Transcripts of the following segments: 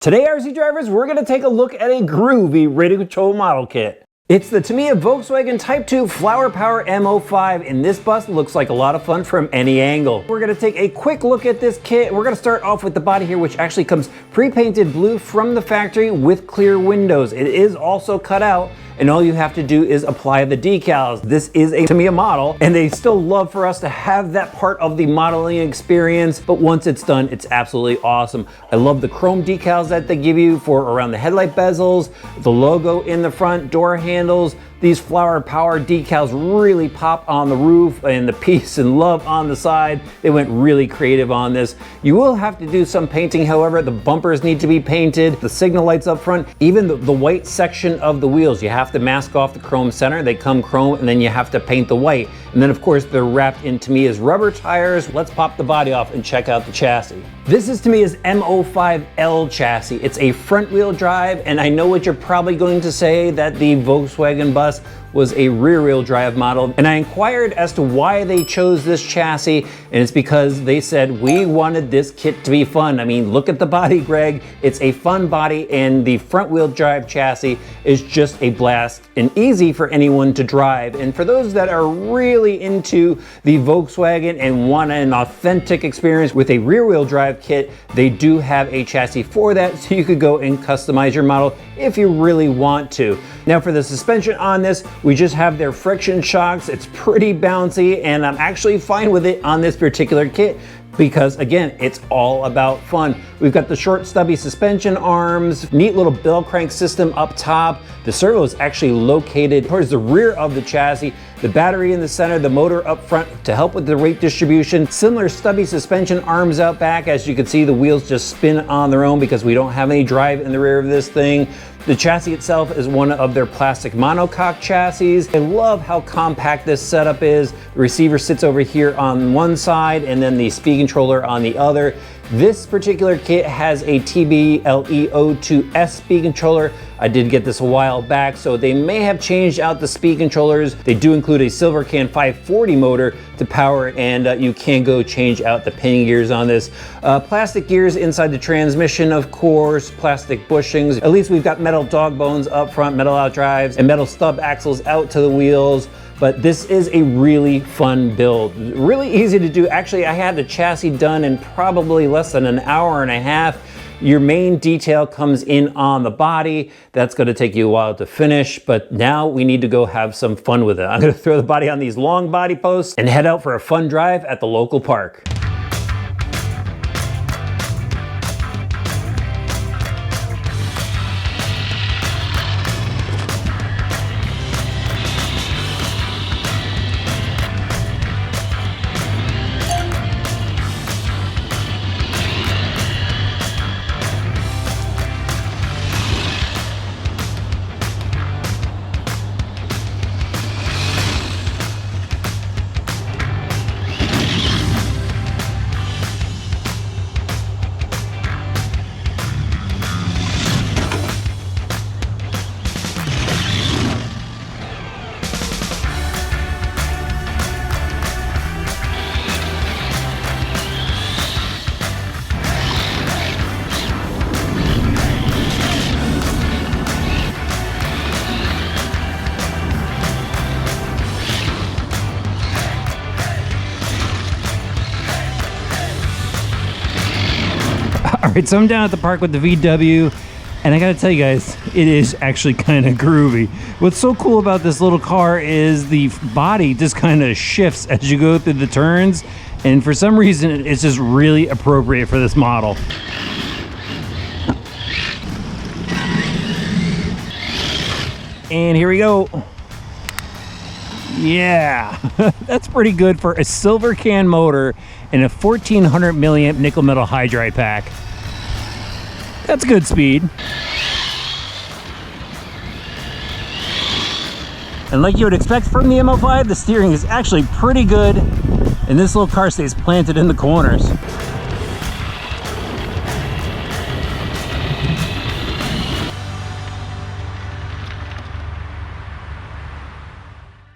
Today, RC drivers, we're going to take a look at a groovy radio control model kit. It's the Tamiya Volkswagen Type 2 Flower Power M05, and this bus looks like a lot of fun from any angle. We're going to take a quick look at this kit. We're going to start off with the body here, which actually comes pre-painted blue from the factory with clear windows. It is also cut out, and all you have to do is apply the decals. This is a Tamiya model, and they still love for us to have that part of the modeling experience, but once it's done, it's absolutely awesome. I love the chrome decals that they give you for around the headlight bezels, the logo in the front, door handles. These Flower Power decals really pop on the roof, and the peace and love on the side. They went really creative on this. You will have to do some painting, however. The bumpers need to be painted, the signal lights up front, even the white section of the wheels. You have to mask off the chrome center. They come chrome, and then you have to paint the white. And then of course they're wrapped in Tamiya's rubber tires. Let's pop the body off and check out the chassis. This is Tamiya's M05L chassis. It's a front wheel drive, and I know what you're probably going to say, that the Volkswagen bus was a rear wheel drive model. And I inquired as to why they chose this chassis, and it's because they said, we wanted this kit to be fun. I mean, look at the body, Greg. It's a fun body, and the front wheel drive chassis is just a blast and easy for anyone to drive. And for those that are really into the Volkswagen and want an authentic experience with a rear wheel drive kit, they do have a chassis for that, so you could go and customize your model if you really want to. Now for the suspension on this, we just have their friction shocks. It's pretty bouncy, and I'm actually fine with it on this particular kit because, again, it's all about fun. We've got the short stubby suspension arms, neat little bell crank system up top. The servo is actually located towards the rear of the chassis. The battery in the center, the motor up front to help with the weight distribution. Similar stubby suspension arms out back. As you can see, the wheels just spin on their own because we don't have any drive in the rear of this thing. The chassis itself is one of their plastic monocoque chassis. I love how compact this setup is. The receiver sits over here on one side, and then the speed controller on the other. This particular kit has a TBLE02S speed controller. I did get this a while back, so they may have changed out the speed controllers. They do include a Silver Can 540 motor to power, and you can go change out the pinion gears on this. Plastic gears inside the transmission, of course, plastic bushings. At least we've got metal dog bones up front, metal out drives, and metal stub axles out to the wheels. But this is a really fun build. Really easy to do. Actually, I had the chassis done in probably less than an hour and a half. Your main detail comes in on the body. That's gonna take you a while to finish, but now we need to go have some fun with it. I'm gonna throw the body on these long body posts and head out for a fun drive at the local park. All right, so I'm down at the park with the VW, and I gotta tell you guys, it is actually kind of groovy. What's so cool about this little car is the body just kind of shifts as you go through the turns, and for some reason, it's just really appropriate for this model. And here we go. Yeah, that's pretty good for a Silver Can motor and a 1400 milliamp nickel metal hydride pack. That's good speed. And like you would expect from the M05, the steering is actually pretty good, and this little car stays planted in the corners.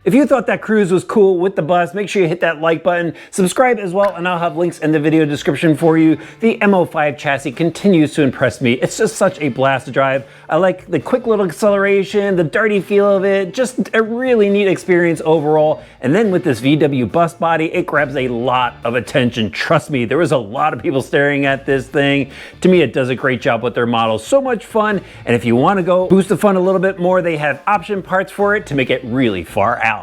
If If you thought that cruise was cool with the bus, make sure you hit that like button, subscribe as well, and I'll have links in the video description for you. The M05 chassis continues to impress me. It's just such a blast to drive. I like the quick little acceleration, the dirty feel of it, just a really neat experience overall. And then with this VW bus body, it grabs a lot of attention. Trust me, there was a lot of people staring at this thing. To me, it does a great job with their models. So much fun. And if you want to go boost the fun a little bit more, they have option parts for it to make it really far out.